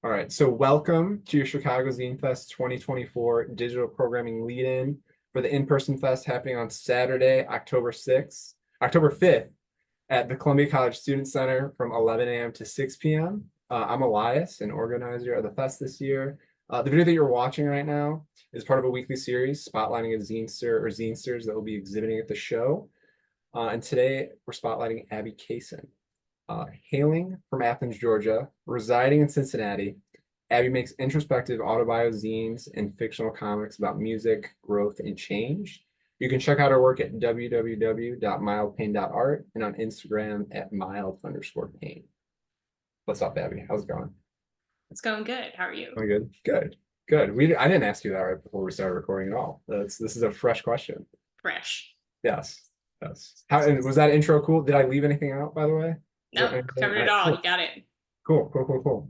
All right, so welcome to your Chicago Zine Fest 2024 digital programming lead-in for the in-person fest happening on Saturday, October 5th at the Columbia College Student Center from 11 a.m. to 6 p.m. I'm Elias, an organizer of the fest this year. The video that you're watching right now is part of a weekly series spotlighting a zinester or zinesters that will be exhibiting at the show. And today we're spotlighting Abby Kacen. Hailing from Athens, Georgia, residing in Cincinnati, Abby makes introspective autobio zines and fictional comics about music, growth, and change. You can check out her work at www.mildpain.art and on Instagram at mild_pain. What's up, Abby? How's it going? It's going good. How are you? Going good? Good. Good. I didn't ask you that right before we started recording at all. This is a fresh question. Fresh. Yes. Yes. And was that intro cool? Did I leave anything out, by the way? No, covered it all. You got it. Cool.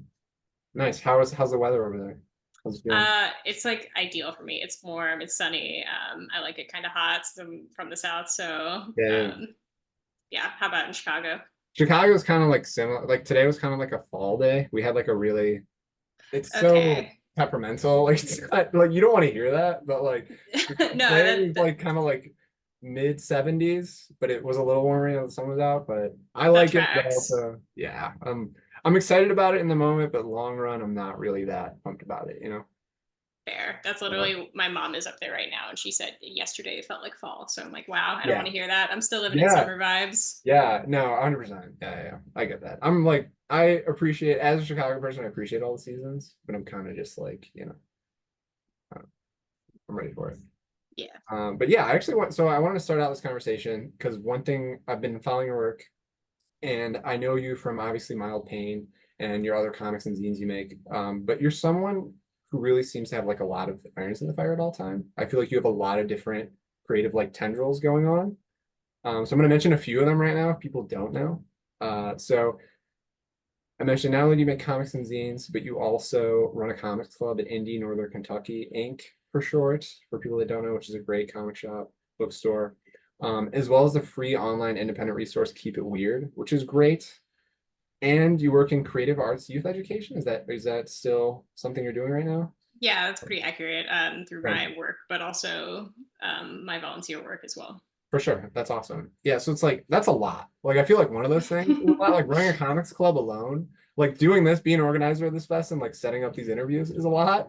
Nice. How's the weather over there? How's it feeling? It's like ideal for me. It's warm, it's sunny. I like it kind of hot. So I'm from the south, so Yeah. yeah. How about in Chicago? Chicago's kind of like similar. Like today was kind of like a fall day. We had like a really, it's so Okay. temperamental. Like it's not, like you don't want to hear that, but like No, today was like kind of like mid 70s, but it was a little warmer, the sun was out, but I that like it, but tracks. also, yeah, I'm excited about it in the moment, but long run, I'm not really that pumped about it. Fair. That's Uh, literally my mom is up there right now, and she said yesterday it felt like fall. So I'm like, wow, I don't want yeah, to hear that. I'm still living in yeah, summer vibes. yeah, no, 100%. Yeah, I get that. I'm like, I appreciate, as a Chicago person, I appreciate all the seasons, but I'm kind of just like, uh, I'm ready for it. Yeah. But yeah, I wanted to start out this conversation because one thing I've been following your work, and I know you from obviously Mild Pain and your other comics and zines you make. But you're someone who really seems to have like a lot of irons in the fire at all time. I feel like you have a lot of different creative like tendrils going on. So I'm going to mention a few of them right now if people don't know. So I mentioned not only do you make comics and zines, but you also run a comics club at Indy, Northern Kentucky, Inc. for short, for people that don't know, which is a great comic shop, bookstore, as well as the free online independent resource Keep It Weird, which is great. And you work in creative arts youth education. Is that still something you're doing right now? Yeah, that's pretty accurate through Right. my work, but also my volunteer work as well. For sure. That's awesome. Yeah, so it's like that's a lot. Like I feel like one of those things is a lot. Like running a comics club alone, like doing this, being an organizer of this fest and like setting up these interviews is a lot.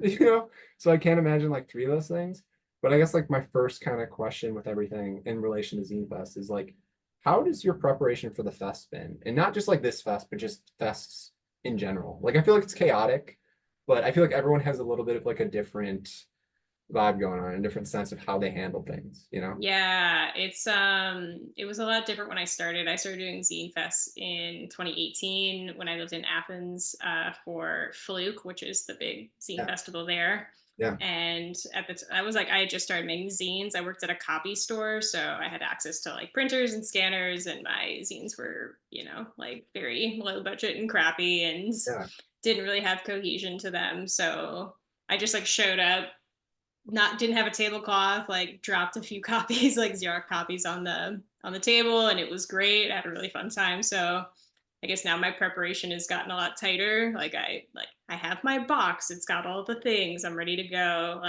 So I can't imagine like three of those things. But I guess like my first kind of question with everything in relation to Zine Fest is like, how does your preparation for the fest been? And not just like this fest, but just fests in general. Like I feel like it's chaotic, but I feel like everyone has a little bit of like a different vibe going on, a different sense of how they handle things. Yeah, it was a lot different when I started. I started doing Zine Fest in 2018 when I lived in Athens for Fluke, which is the big zine Yeah, festival there. yeah. And I was like, I had just started making zines. I worked at a copy store, so I had access to like printers and scanners, and my zines were, like very low budget and crappy, and Yeah. didn't really have cohesion to them. So I just like showed up, not didn't have a tablecloth, like dropped a few copies, like Xerox copies on the table, and it was great. I had a really fun time. So I guess now my preparation has gotten a lot tighter. I have my box. It's got all the things. I'm ready to go.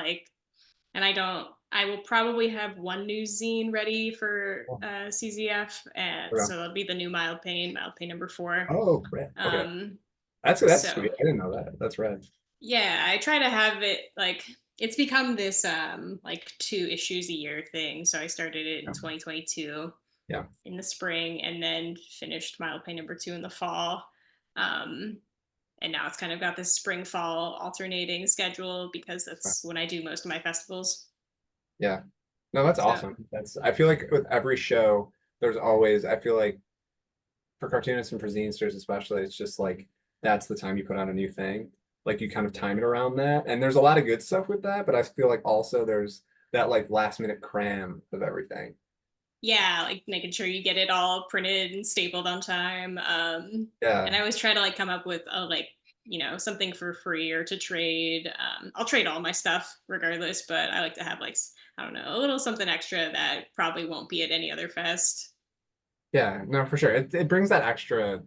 And I will probably have one new zine ready for Oh, CZF, and okay. so it'll be the new Mild Pain #4. Oh, right. Okay. Um, That's so sweet. I didn't know that. That's rad. yeah, I try to have it like it's become this like 2 issues a year thing. So I started it in Yeah. 2022 Yeah. in the spring, and then finished Mild Pain #2 in the fall. Um and now it's kind of got this spring fall alternating schedule because that's when I do most of my festivals. Yeah. No, that's So awesome. I feel like with every show, I feel like for cartoonists and for zinesters especially, it's just like that's the time you put out a new thing. Like you kind of time it around that. And there's a lot of good stuff with that, but I feel like also there's that like last minute cram of everything. yeah, like making sure you get it all printed and stapled on time. Yeah. And I always try to like come up with something for free or to trade. I'll trade all my stuff regardless, but I like to have like I don't know, a little something extra that probably won't be at any other fest. Yeah, no, for sure. It brings that extra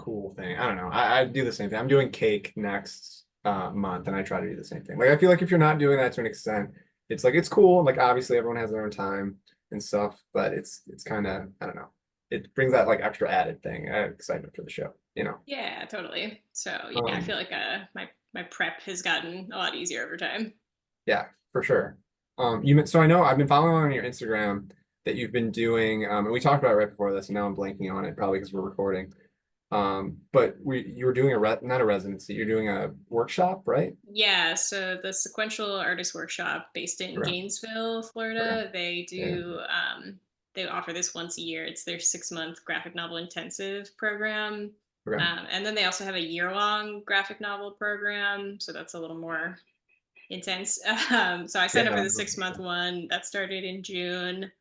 cool thing. I don't know. I do the same thing. I'm doing cake next month, and I try to do the same thing. Like I feel like if you're not doing that to an extent, it's like it's cool. Like obviously everyone has their own time and stuff, but it's kind of I don't know. It brings that like extra added thing, excitement for the show, you know. Yeah, totally. So yeah, I Um, feel like my prep has gotten a lot easier over time. yeah, for sure. So I know I've been following on your Instagram that you've been doing, and we talked about it right before this, and now I'm blanking on it, probably because we're recording. But you were doing not a residency, you're doing a workshop, right? Yeah, so the Sequential Artist Workshop based in Okay. Gainesville, Okay. Florida, Yeah. they offer this once a year. It's their 6 month graphic novel intensive program. Okay. And then they also have a year-long graphic novel program, so that's a little more intense. So I signed up for Yeah. the 6 month one that started in June,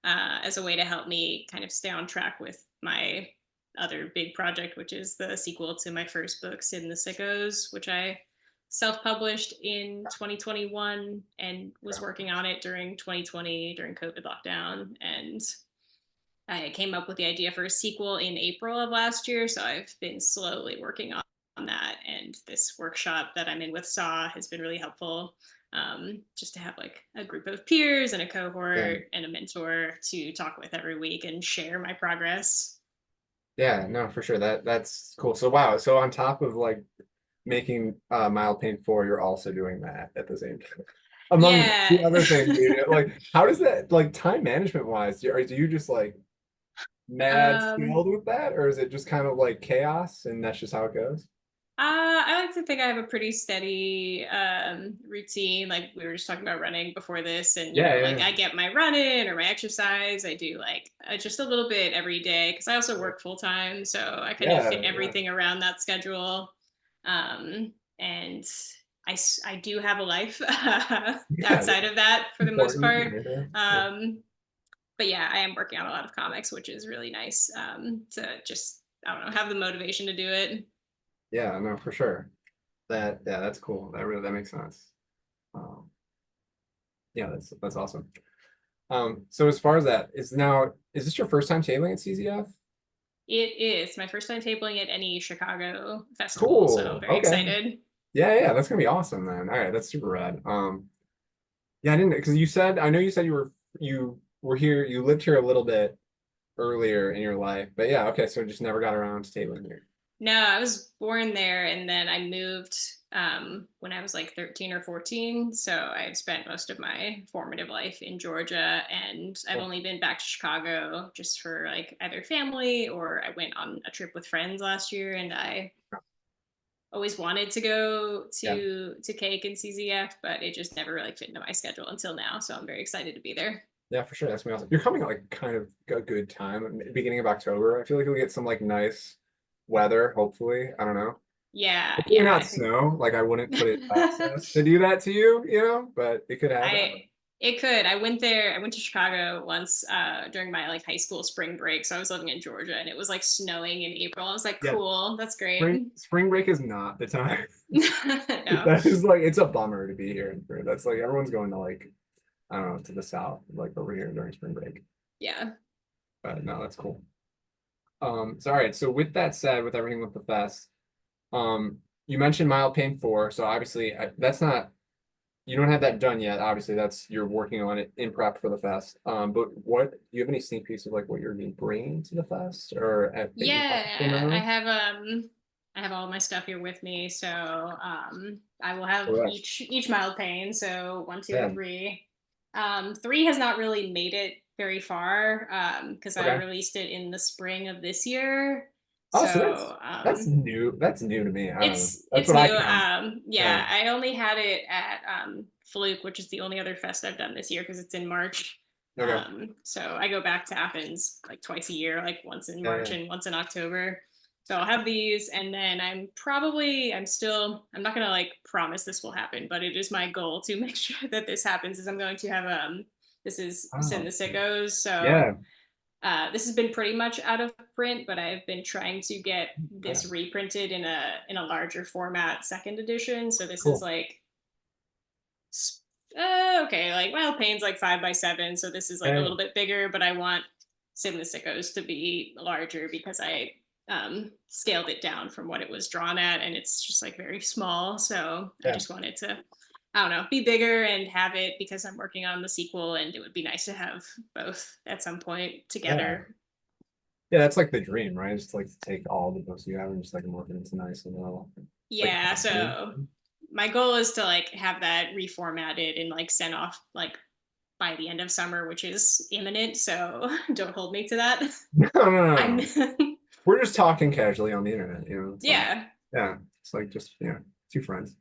as a way to help me kind of stay on track with my other big project, which is the sequel to my first book, Sid and the Sickos, which I self-published in 2021 and was Okay. working on it during 2020 during COVID lockdown. And I came up with the idea for a sequel in April of last year. So I've been slowly working on that. And this workshop that I'm in with SAW has been really helpful, just to have like a group of peers and a Yeah. cohort and a mentor to talk with every week and share my progress. Yeah, no, for sure. That's cool. So wow. So on top of like making Mild Pain 4, you're also doing that at the same time. Among the Yeah. other things you do. Like, how does that like time management wise, do you just like mad um, skilled with that, or is it just kind of like chaos and that's just how it goes? I like to think I have a pretty steady routine. Like we were just talking about running before this, and Yeah, like yeah, I get my run in or my exercise. I do like just a little bit every day because I also yeah. work full time, so I kind of fit Yeah, yeah. everything around that schedule. And I do have a life Yeah, outside of that for the most important. part. Yeah, yeah. Um, but yeah, I am working on a lot of comics, which is really nice, to just I don't know have the motivation to do it. Yeah, no, for sure. Yeah, that's cool. That makes sense. Um, yeah, that's awesome. So as far as that, is this your first time tabling at CZF? It is my first time tabling at any Chicago festival, so I'm Cool. very Okay. excited. Yeah, yeah, that's gonna be awesome then. All right, that's super rad. Yeah, I didn't because I know you said you were here, you lived here a little bit earlier in your life, but yeah, okay, so just never got around to tabling here. No, I was born there and then I moved when I was like 13 or 14. So I've spent most of my formative life in Georgia, and I've Cool. only been back to Chicago just for like either family, or I went on a trip with friends last year, and I always wanted to go Yeah, to Cake and CZF, but it just never really fit into my schedule until now. So I'm very excited to be there. yeah, for sure. That's gonna be awesome. You're coming at like kind of a good time, beginning of October. I feel like you'll get some like nice weather, hopefully. I don't know. Yeah, Hopefully yeah, not I think snow. Like I wouldn't put it past us to do that to you, but it could happen. I it could. I went there. I went to Chicago once during my like high school spring break. So I was living in Georgia, and it was like snowing in April. I was like, Yeah, cool, that's spring great. spring break is not the time. No, That is like it's a bummer to be here in spring. That's like everyone's going to like I don't know to the south, like over here during spring break. yeah, But no, that's cool. So all right. So with that said, with everything with the fest, you mentioned Mild Pain 4. So obviously that's not you don't have that done yet. Obviously, that's you're working on it in prep for the fest. But what do you have any sneak peeks of like what you're going to bring to the fest or that you want people to yeah. know? I have all my stuff here with me. So I will have Oh, yes. each mild pain. So one, two, Yeah. three. Three has not really made it very far because I Okay. released it in the spring of this year. Oh, so So that's new. That's new to me. I don't know. That's it's what I new. count. Yeah. Yeah, I only had it at Fluke, which is the only other fest I've done this year because it's in March. Okay. So I go back to Athens like twice a year, like once in Yeah. March Yeah. and once in October. So I'll have these, and then I'm not gonna like promise this will happen, but it is my goal to make sure that this happens. Is I'm going to have this is Sin Oh, the Sickos. So yeah. this has been pretty much out of print, but I've been trying to get Okay. this reprinted in a larger format, second edition. So this is Cool. like okay, like well, Pain's like 5 by 7, so this is like a Yeah. little bit bigger, but I want Sim the Sickos to be larger because I scaled it down from what it was drawn at, and it's just like very small. So I Yeah. just wanted to, I don't know, be bigger and have it because I'm working on the sequel, and it would be nice to have both at some point Yeah. together. Yeah, that's like the dream, right? Just like to take all the books you have and just like morph it into nice and little like Yeah, company. so my goal is to like have that reformatted and like sent off like by the end of summer, which is imminent. So don't hold me to that. No, no, no, I'm no. We're just talking casually on the internet, you know. It's like, yeah. yeah, it's like just two friends.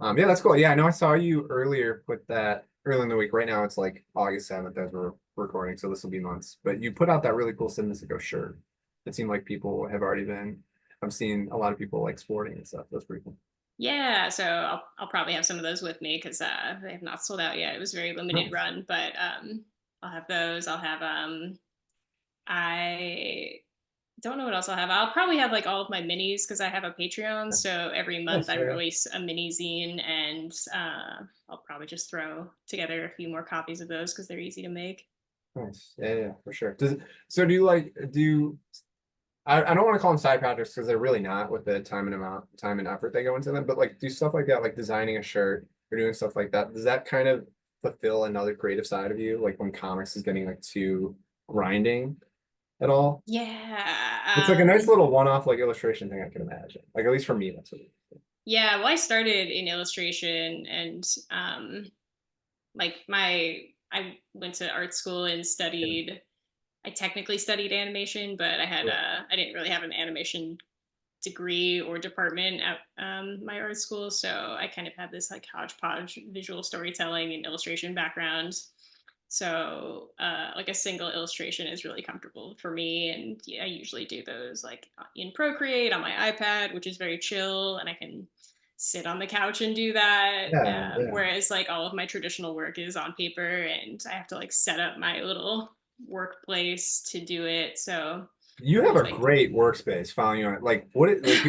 Yeah, that's cool. Yeah, I know I saw you earlier put that early in the week. Right now it's like August 7th as we're recording, so this will be months. But you put out that really cool Zinester shirt. It seemed like people have already been. I'm seeing a lot of people like sporting and stuff. That's pretty cool. Yeah, so I'll probably have some of those with me because they have not sold out yet. It was a very limited Nice. run, but I'll have those. I'll have I don't know what else I'll have. I'll probably have like all of my minis because I have a Patreon. So every month Nice. I Yeah. release a mini zine, and I'll probably just throw together a few more copies of those because they're easy to make. Nice. Yeah, yeah, for sure. So do you like do I don't want to call them side projects because they're really not with the time and effort they go into them, but like do stuff like that, like designing a shirt or doing stuff like that. Does that kind of fulfill another creative side of you, like when comics is getting like too grinding at all? It's like Yeah. a nice little one-off like illustration thing I can imagine. Like at least for me, that's what it is. Yeah. Well, I started in illustration, and like I went to art school and Yeah. studied. I technically studied animation, but I didn't really have an animation degree or department at my art school. So I kind of have this like hodgepodge visual storytelling and illustration background. So like a single illustration is really comfortable for me. And yeah, I usually do those like in Procreate on my iPad, which is very chill. And I can sit on the couch and do that. Yeah, yeah. Whereas like all of my traditional work is on paper and I have to like set up my little workplace to do it. So You have it's a like great workspace following you on it. Like what it like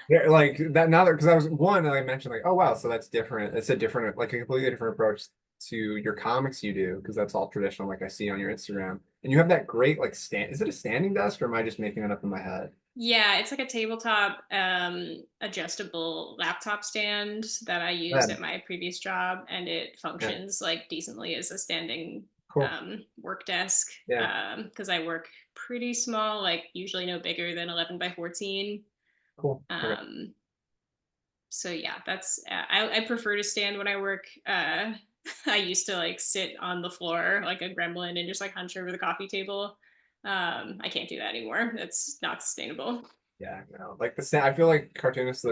yeah, like that now that because I was one I mentioned like, oh wow, so that's different. It's a different like a completely different approach to your comics you do because that's all traditional like I see on your Instagram. And you have that great like stand is it a standing desk or am I just making it up in my head? Yeah, it's like a tabletop adjustable laptop stand that I used Yeah, at my previous job, and it yeah, functions like decently as a standing cool. work desk Yeah, because I work pretty small, like usually no bigger than 11 by 14. cool. Okay. Um, so yeah, that's I prefer to stand when I work. I used to like sit on the floor like a gremlin and just like hunch over the coffee table. I can't do that anymore. That's not sustainable. Yeah, no. Like the stand I feel like cartoonists that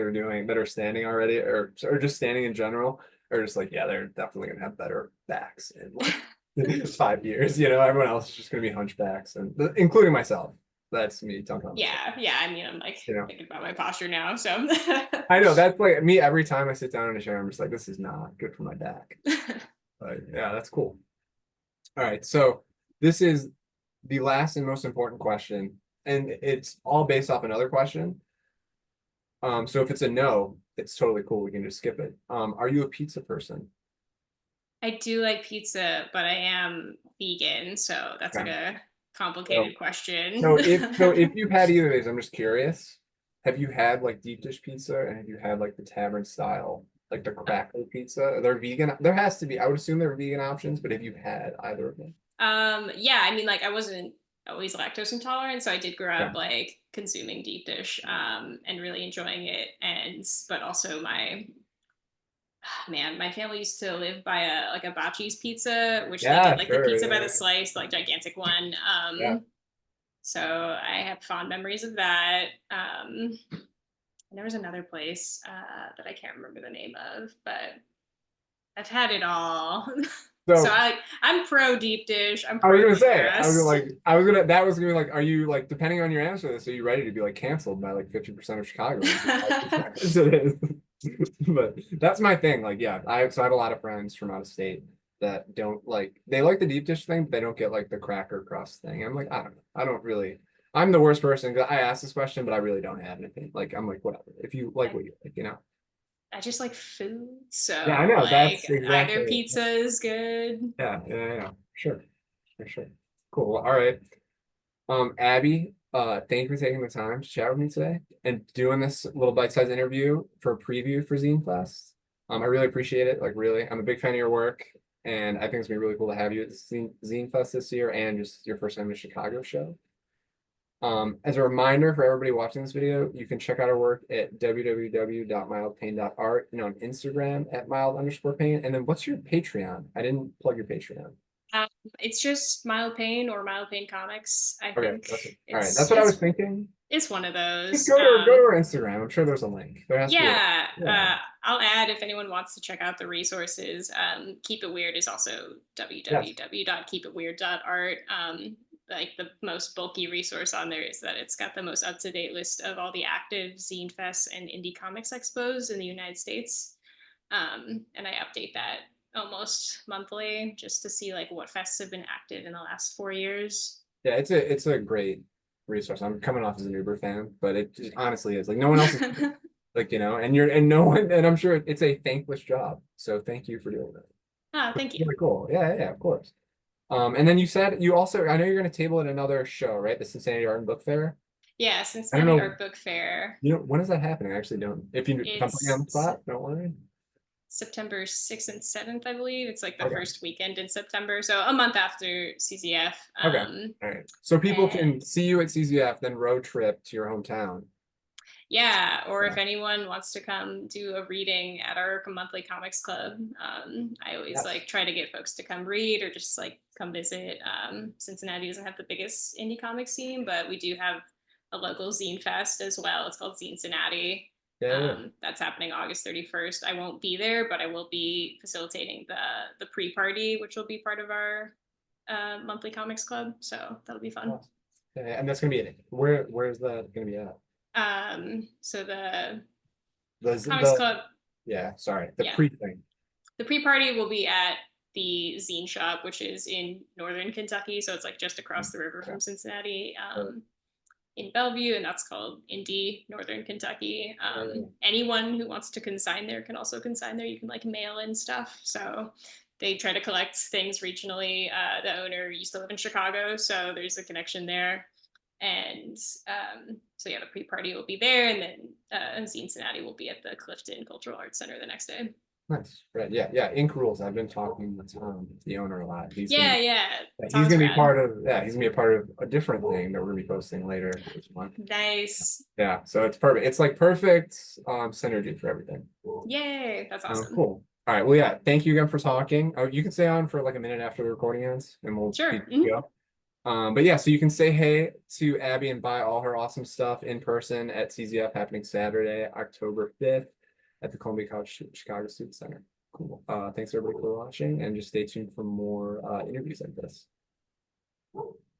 are standing already or just standing in general are just like, yeah, they're definitely gonna have better backs in like 5 years. You know, everyone else is just gonna be hunchbacks and including myself. That's me talking about myself. Yeah, yeah. I mean, I'm like You know, thinking about my posture now. So I know that's like me every time I sit down in a chair, I'm just like, this is not good for my back. But yeah, that's cool. All right, so this is the last and most important question, and it's all based off another question. So if it's a no, it's totally cool. We can just skip it. Are you a pizza person? I do like pizza, but I am vegan, so that's like Okay. a So complicated question. so if you've had either of these, I'm just curious. Have you had like deep dish pizza and have you had like the tavern style, like the crackle pizza? They're vegan. There has to be. I would assume they're vegan options, but have you had either of them? Yeah, I mean, like I wasn't always lactose intolerant, so I did grow Yeah. up like consuming deep dish and really enjoying it. And but also man, my family used to live by a like a Bacci's pizza, which they Yeah, did like the sure. pizza by Yeah, the slice, like gigantic one. yeah. So I have fond memories of that. And there was another place that I can't remember the name of, but I've had it all. So So I'm pro deep dish. I'm I was pro gonna thin say, crust. that was gonna be like, are you like, depending on your answer to this, are you ready to be like canceled by like 50% of Chicagoans? So it is. But that's my thing. Like, yeah, I have a lot of friends from out of state that don't like, they like the deep dish thing, but they don't get like the cracker crust thing. I'm like, I don't know. I don't really, I'm the worst person because I asked this question, but I really don't have anything. Like, I'm like, whatever. If you like what you like, you know? I just like food, Yeah, I so know. like That's either exactly it. pizza is good. Yeah, yeah, yeah. Sure. For sure. Cool. Well, all right. Abby, thank you for taking the time to chat with me today and doing this little bite-sized interview for a preview for Zine Fest. I really appreciate it. Like really, I'm a big fan of your work, and I think it's gonna be really cool to have you at the Zine Fest this year and just your first time to Chicago show. As a reminder for everybody watching this video, you can check out our work at www.mildpain.art and on Instagram at mild_pain. And then what's your Patreon? I didn't plug your Patreon. Um, it's just Mild Pain or Mild Pain Comics. I Okay, think that's it. All right, it's that's what I was thinking. it's one of Just those. go to our Instagram. I'm sure there's a link. There has to be. Yeah, Yeah. I'll add if anyone wants to check out the resources. Keep It Weird is also Yes. www.keepitweird.art. Like the most bulky resource on there is that it's got the most up-to-date list of all the active zine fests and indie comics expos in the United States. And I update that almost monthly just to see like what fests have been active in the last 4 years. Yeah, it's a great resource. I'm coming off as an Uber fan, but it just honestly is like no one else is like, and no one, and I'm sure it's a thankless job. So thank you for doing that. Thank Really you. cool. Yeah, of course. And then you said you also, I know you're going to table at another show, right? The Cincinnati Art and Book Fair. Yeah, I don't Cincinnati know, Art Book Fair. when is that happening? I actually don't. If I'm putting you on the It's spot, don't worry. September 6th and 7th, I believe. It's like the Okay. first weekend in September. So a month after CZF. Okay. All right. So people And can see you at CZF, then road trip to your hometown. yeah, or Yeah. if anyone wants to come do a reading at our monthly comics club, I always Yes. like try to get folks to come read or just like come visit. Cincinnati doesn't have the biggest indie comic scene, but we do have a local zine fest as well. It's called Zine Cincinnati. Yeah. That's happening August 31st. I won't be there, but I will be facilitating the pre-party, which will be part of our monthly comics club. So that'll be fun. Yeah. And that's gonna be it. Where's that gonna be at? So the comics The club, yeah, sorry, the yeah, pre thing. the pre-party will be at the zine shop, which is in northern Kentucky. So it's like just across the river Yeah. from Cincinnati. In Bellevue, and that's called Indy, Northern Kentucky. Anyone who wants to consign there can also consign there. You can like mail in stuff. So they try to collect things regionally. The owner used to live in Chicago, so there's a connection there. And so yeah, the pre-party will be there, and then Cincinnati will be at the Clifton Cultural Arts Center the next day. Nice. Right. Yeah. Ink Rules. I've been talking with the owner a lot. Yeah, He's Tom's gonna be rad. part of he's gonna be a part of a different thing that we're gonna be posting later this month. Nice. Yeah, so it's perfect. It's like perfect synergy for everything. Yay, that's awesome. Cool. All right. Well, yeah. Thank you again for talking. Oh, you can stay on for like a minute after the recording ends, and we'll Sure. be good to go. But yeah, so you can say hey to Abby and buy all her awesome stuff in person at CZF happening Saturday, October 5th at the Columbia College Chicago Student Center. Cool. Thanks everybody for watching, and just stay tuned for more interviews like this.